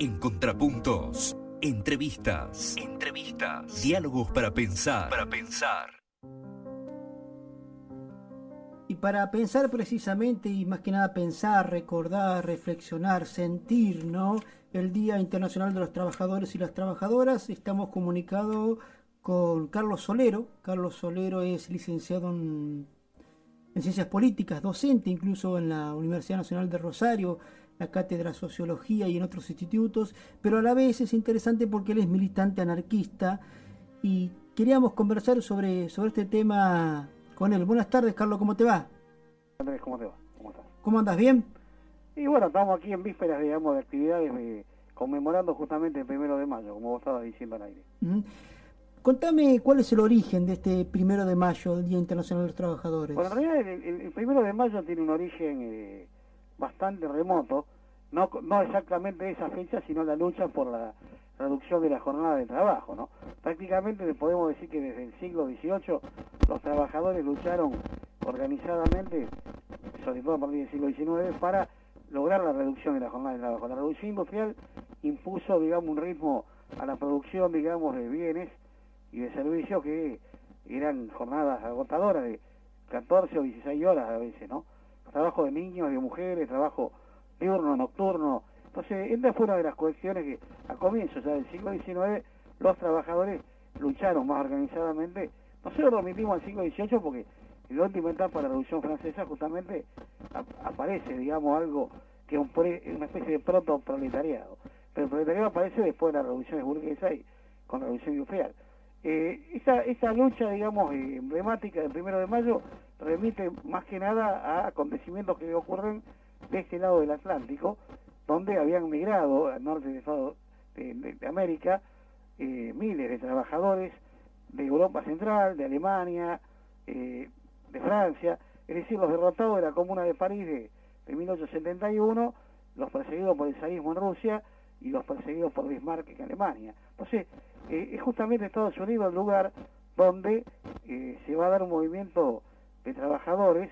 En Contrapuntos, entrevistas, diálogos para pensar, Y para pensar precisamente, y más que nada pensar, recordar, reflexionar, sentir, ¿no? El Día Internacional de los Trabajadores y las Trabajadoras, estamos comunicados con Carlos Solero. Carlos Solero es licenciado en Ciencias Políticas, docente incluso en la Universidad Nacional de Rosario, la Cátedra de Sociología y en otros institutos, pero a la vez es interesante porque él es militante anarquista y queríamos conversar sobre este tema con él. Buenas tardes, Carlos, ¿cómo te va? Andrés, ¿cómo te va? ¿Cómo estás? ¿Cómo andas? ¿Bien? Y bueno, estamos aquí en vísperas, digamos, de actividades conmemorando justamente el 1 de mayo, como vos estabas diciendo al aire. Contame cuál es el origen de este 1 de mayo, Día Internacional de los Trabajadores. Bueno, en realidad el 1 de mayo tiene un origen bastante remoto, no exactamente esa fecha, sino la lucha por la reducción de la jornada de trabajo, ¿no? Prácticamente podemos decir que desde el siglo XVIII los trabajadores lucharon organizadamente, sobre todo a partir del siglo XIX, para lograr la reducción de la jornada de trabajo. La reducción industrial impuso, digamos, un ritmo a la producción, digamos, de bienes y de servicios que eran jornadas agotadoras de 14 o 16 horas a veces, ¿no? Trabajo de niños, de mujeres, trabajo diurno, nocturno. Entonces, esta fue una de las cuestiones que a comienzos ya del siglo XIX los trabajadores lucharon más organizadamente. Nosotros lo remitimos al siglo XVIII porque en la última etapa de la Revolución Francesa justamente aparece, digamos, algo que es una especie de proto-proletariado. Pero el proletariado aparece después de la Revolución Burguesa y con la Revolución Industrial. Esa lucha, digamos, emblemática del 1 de mayo remite más que nada a acontecimientos que ocurren de este lado del Atlántico, donde habían migrado al norte de América miles de trabajadores de Europa Central, de Alemania, de Francia, es decir, los derrotados de la Comuna de París de 1871, los perseguidos por el zarismo en Rusia y los perseguidos por Bismarck en Alemania. Entonces, es justamente Estados Unidos el lugar donde se va a dar un movimiento de trabajadores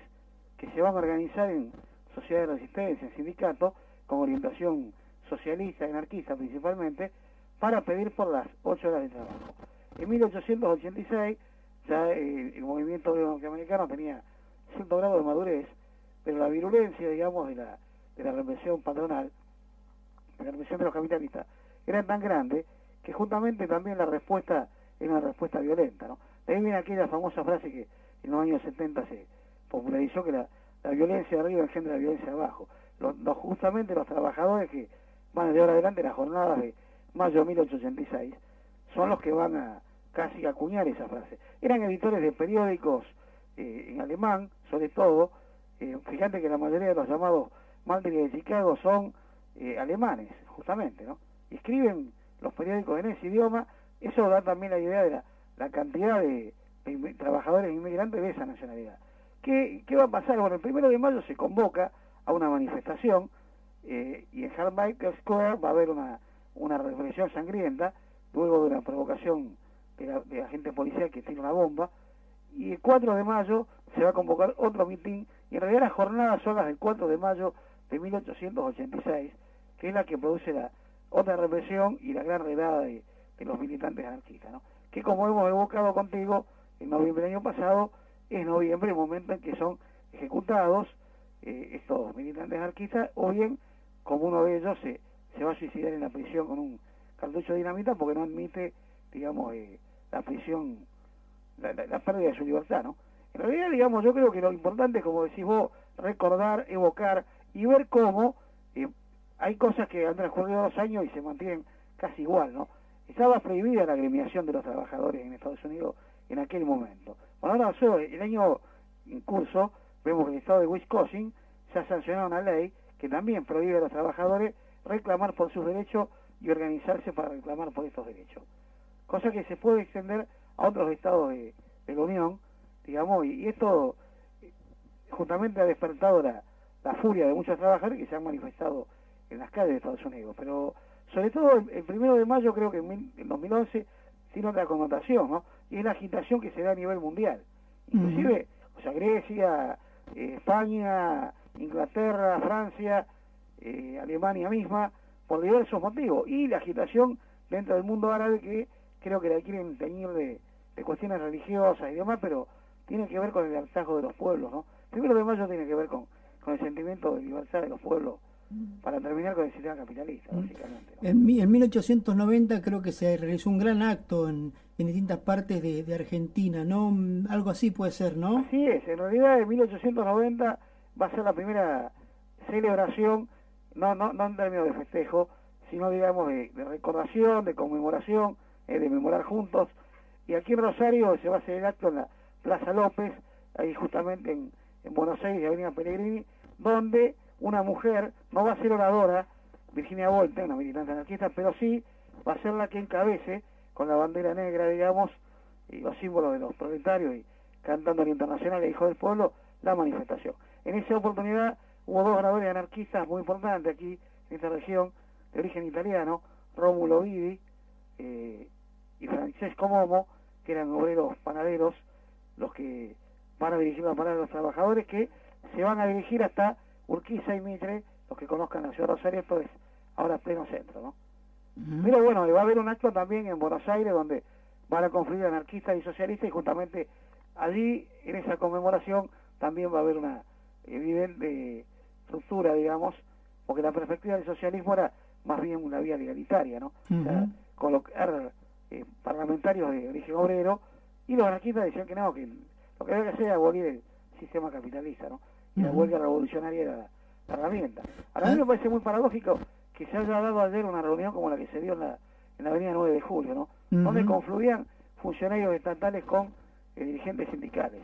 que se van a organizar en sociedades de resistencia, en sindicatos, con orientación socialista, anarquista principalmente, para pedir por las 8 horas de trabajo. En 1886 ya el movimiento obrero norteamericano tenía cierto grado de madurez, pero la virulencia, digamos, de la represión patronal, de la represión de los capitalistas, era tan grande que justamente también la respuesta era una respuesta violenta, ¿no? De ahí viene aquella famosa frase que en los años 70 se popularizó, que la violencia de arriba engendra la violencia de abajo. Justamente los trabajadores que van de ahora adelante, las jornadas de mayo de 1886, son los que van a casi acuñar esa frase. Eran editores de periódicos en alemán, sobre todo. Fíjate que la mayoría de los llamados mártires de Chicago son alemanes, justamente, ¿no? Y escriben los periódicos en ese idioma. Eso da también la idea de la cantidad de trabajadores inmigrantes de esa nacionalidad. ¿Qué va a pasar? Bueno, el 1 de mayo se convoca a una manifestación y en Hardbaker Square va a haber una represión sangrienta, luego de una provocación de agentes policiales que tiene una bomba, y el 4 de mayo se va a convocar otro mitin, y en realidad las jornadas son las del 4 de mayo de 1886, que es la que produce la otra represión y la gran redada de los militantes anarquistas, ¿no? Que, como hemos evocado contigo, en noviembre del año pasado, es noviembre el momento en que son ejecutados estos militantes anarquistas, o bien, como uno de ellos se va a suicidar en la prisión con un cartucho de dinamita porque no admite, digamos, la prisión, la pérdida de su libertad, ¿no? En realidad, digamos, yo creo que lo importante es, como decís vos, recordar, evocar y ver cómo hay cosas que han transcurrido 2 años y se mantienen casi igual, ¿no? Estaba prohibida la agremiación de los trabajadores en Estados Unidos en aquel momento. Bueno, ahora el año en curso vemos que el estado de Wisconsin se ha sancionado una ley que también prohíbe a los trabajadores reclamar por sus derechos y organizarse para reclamar por estos derechos. Cosa que se puede extender a otros estados de la Unión, digamos, y esto justamente ha despertado la furia de muchos trabajadores que se han manifestado en las calles de Estados Unidos. Pero sobre todo el 1 de mayo creo que en 2011 tiene otra connotación, ¿no? Y es la agitación que se da a nivel mundial. Inclusive, o sea, Grecia, España, Inglaterra, Francia, Alemania misma, por diversos motivos, y la agitación dentro del mundo árabe, que creo que la quieren teñir de cuestiones religiosas y demás, pero tiene que ver con el hartazgo de los pueblos, ¿no? Primero de mayo tiene que ver con el sentimiento de libertad de los pueblos, para terminar con el sistema capitalista, básicamente, ¿no? En 1890 creo que se realizó un gran acto en distintas partes de Argentina, ¿no? Algo así puede ser, ¿no? Así es, en realidad en 1890 va a ser la primera celebración, no en términos de festejo, sino digamos de recordación, de conmemoración, de memorar juntos. Y aquí en Rosario se va a hacer el acto en la Plaza López, ahí justamente en Buenos Aires, Avenida Pellegrini, donde una mujer no va a ser oradora, Virginia Volte, una militante anarquista, pero sí va a ser la que encabece con la bandera negra, digamos, y los símbolos de los proletarios, y cantando el Internacional e Hijo del Pueblo, la manifestación. En esa oportunidad hubo dos oradores anarquistas muy importantes aquí en esta región, de origen italiano, Rómulo Vidi y Francesco Momo, que eran obreros panaderos, los que van a dirigir la parada de los trabajadores, que se van a dirigir hasta Urquiza y Mitre. Los que conozcan la ciudad de Rosario, esto es ahora pleno centro, ¿no? Pero bueno, va a haber un acto también en Buenos Aires donde van a confluir anarquistas y socialistas, y justamente allí, en esa conmemoración, también va a haber una evidente ruptura, digamos, porque la perspectiva del socialismo era más bien una vía legalitaria, ¿no? O sea, colocar parlamentarios de origen obrero, y los anarquistas decían que no, que lo que había que hacer era abolir el sistema capitalista, ¿no? Y la huelga revolucionaria era la herramienta. Ahora, a mí me parece muy paradójico que se haya dado ayer una reunión como la que se dio en la avenida 9 de Julio, ¿no? Donde confluían funcionarios estatales con dirigentes sindicales.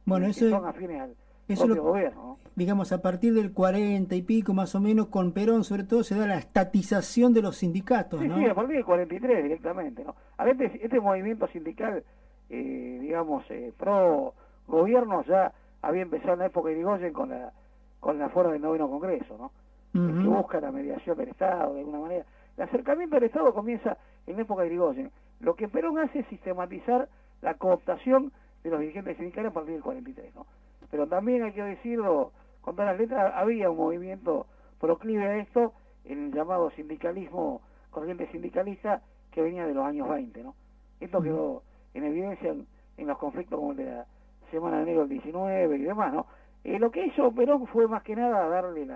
Bueno, eso que son afines al propio gobierno, ¿no? Digamos, a partir del 40 y pico, más o menos, con Perón, sobre todo, se da la estatización de los sindicatos, sí, ¿no? Sí, a partir del 43 directamente, ¿no? A ver, este movimiento sindical, digamos, pro gobierno, ya había empezado en la época de Irigoyen con la fuerza del noveno Congreso, ¿no? Que busca la mediación del Estado, de alguna manera. El acercamiento del Estado comienza en la época de Irigoyen. Lo que Perón hace es sistematizar la cooptación de los dirigentes sindicales a partir del 43, ¿no? Pero también hay que decirlo con todas las letras, había un movimiento proclive a esto, el llamado sindicalismo, corriente sindicalista, que venía de los años 20, ¿no? Esto quedó en evidencia en los conflictos como el de la Semana de Enero del 19 y demás, ¿no? Lo que hizo Perón fue más que nada darle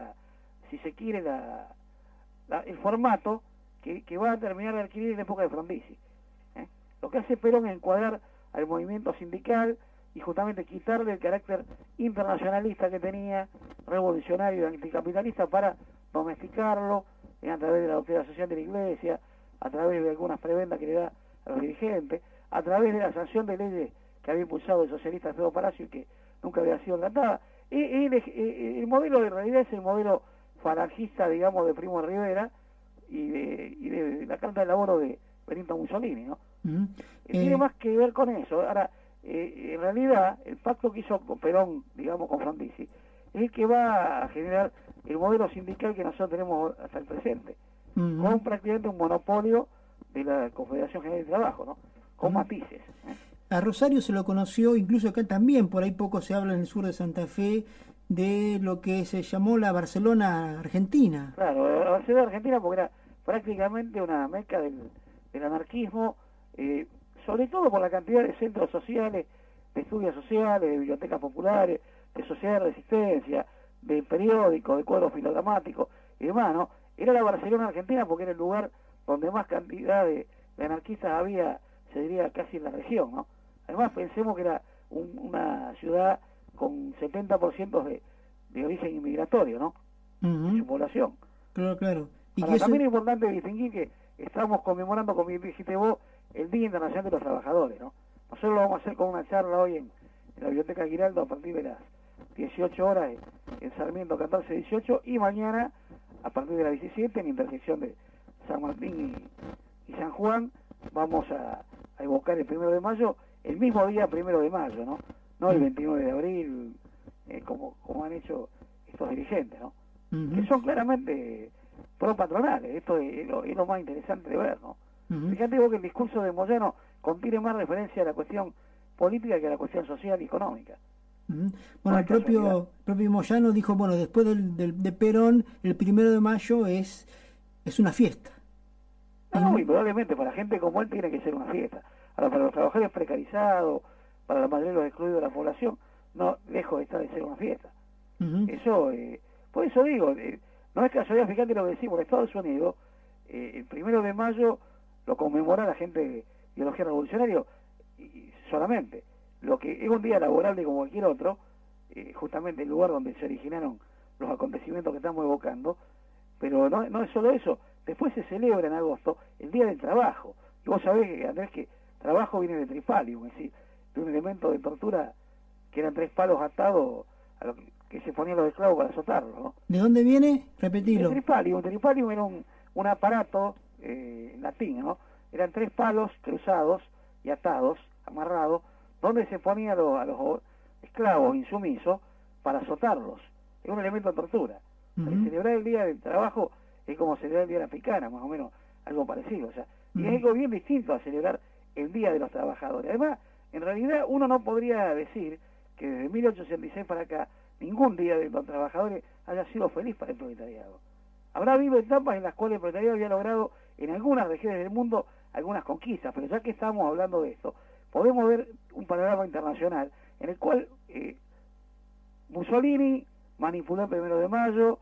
si se quiere, el formato que va a terminar de adquirir en la época de Frondizi. Lo que hace Perón es encuadrar al movimiento sindical y justamente quitarle el carácter internacionalista que tenía, revolucionario y anticapitalista, para domesticarlo a través de la doctrina social de la Iglesia, a través de algunas prebendas que le da a los dirigentes, a través de la sanción de leyes que había impulsado el socialista Alfredo Palacio y que nunca había sido tratada. El modelo de realidad es el modelo falangista, digamos, de Primo de Rivera y de la Carta de Laboro de Benito Mussolini, ¿no? Tiene más que ver con eso. Ahora, en realidad, el pacto que hizo con Perón, digamos, con Frondizi, es el que va a generar el modelo sindical que nosotros tenemos hasta el presente, con prácticamente un monopolio de la Confederación General de Trabajo, ¿no? Con matices. A Rosario se lo conoció, incluso acá también, por ahí poco se habla en el sur de Santa Fe, de lo que se llamó la Barcelona Argentina. Claro, la Barcelona Argentina porque era prácticamente una meca del anarquismo, sobre todo por la cantidad de centros sociales, de estudios sociales, de bibliotecas populares, de sociedades de resistencia, de periódicos, de cuadros filodramáticos y demás, ¿no? Era la Barcelona Argentina porque era el lugar donde más cantidad de anarquistas había, se diría, casi en la región, ¿no? Además, pensemos que era una ciudad con 70% de origen inmigratorio, ¿no? En su población. Claro. Y ahora, también es importante distinguir que estamos conmemorando, como dijiste vos, el Día Internacional de los Trabajadores, ¿no? Nosotros lo vamos a hacer con una charla hoy en la Biblioteca Giraldo a partir de las 18 horas en Sarmiento 14-18, y mañana a partir de las 17 en la intersección de San Martín y San Juan vamos a evocar el 1 de mayo, el mismo día 1 de mayo, no el 29 de abril, como han hecho estos dirigentes, ¿no? Que son claramente pro-patronales. Esto es lo más interesante de ver, ¿no? Fíjate vos que el discurso de Moyano contiene más referencia a la cuestión política que a la cuestión social y económica. Bueno, el propio Moyano dijo, bueno, después de Perón, el 1 de mayo es es una fiesta. No, indudablemente, para gente como él tiene que ser una fiesta. Ahora, para los trabajadores precarizados, para la mayoría de los excluidos de la población, no, lejos está de ser una fiesta. Eso, por eso digo, no es casualidad, fíjate lo que decimos, en Estados Unidos, el 1 de mayo lo conmemora la gente de ideología revolucionaria y solamente. Lo que es un día laborable como cualquier otro, justamente el lugar donde se originaron los acontecimientos que estamos evocando, pero no es solo eso, después se celebra en agosto el Día del Trabajo. Y vos sabés, Andrés, que trabajo viene de tripalium, es decir, de un elemento de tortura que eran 3 palos atados a lo que se ponían los esclavos para azotarlos, ¿no? ¿De dónde viene? Repetilo. El tripalium era un aparato latín, ¿no? Eran 3 palos cruzados y atados, amarrados, donde se ponían a los esclavos insumisos para azotarlos. Es un elemento de tortura. Celebrar el Día del Trabajo es como celebrar el Día de la Africana, más o menos algo parecido. O sea, y es algo bien distinto a celebrar el Día de los Trabajadores. Además, en realidad uno no podría decir que desde 1866 para acá ningún Día de los Trabajadores haya sido feliz para el proletariado. Habrá habido etapas en las cuales el proletariado había logrado en algunas regiones del mundo algunas conquistas, pero ya que estamos hablando de esto, podemos ver un panorama internacional en el cual Mussolini manipuló el 1 de mayo,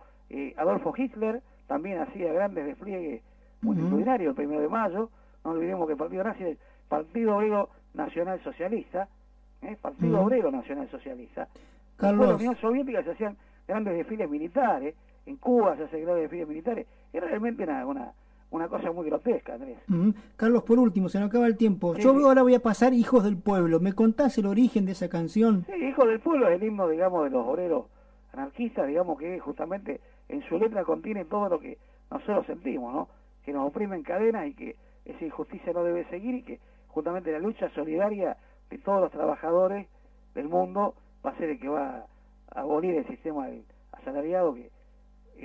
Adolfo Hitler también hacía grandes despliegues multitudinarios el 1 de mayo, no olvidemos que el partido nazi es el Partido Obrero Nacional Socialista, Partido Obrero Nacional Socialista. Carlos. En la Unión Soviética se hacían grandes desfiles militares, en Cuba se hacían grandes desfiles militares, era realmente una cosa muy grotesca, Andrés. Carlos, por último, se nos acaba el tiempo. Sí, Yo ahora voy a pasar Hijos del Pueblo. ¿Me contás el origen de esa canción? Sí, Hijos del Pueblo es el himno, digamos, de los obreros anarquistas, digamos, que justamente en su letra contiene todo lo que nosotros sentimos, ¿no? Que nos oprimen cadenas y que esa injusticia no debe seguir y que justamente la lucha solidaria de todos los trabajadores del mundo va a ser el que va a abolir el sistema asalariado que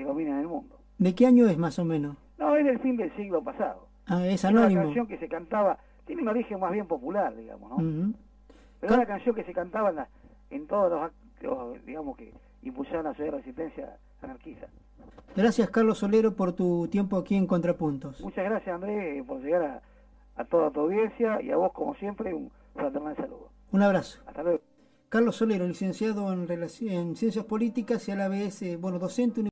domina en el mundo. ¿De qué año es más o menos? No, es del fin del siglo pasado. Ah, es anónimo. Es una canción que se cantaba, tiene un origen más bien popular, digamos, ¿no? Pero es una canción que se cantaba en todos los actos, digamos, que impulsaban la sociedad de resistencia anarquista. Gracias, Carlos Solero, por tu tiempo aquí en Contrapuntos. Muchas gracias, Andrés, por llegar a toda tu audiencia y a vos, como siempre, un fraternal saludo. Un abrazo. Hasta luego. Carlos Solero, licenciado en Ciencias Políticas y a la vez, docente universitario.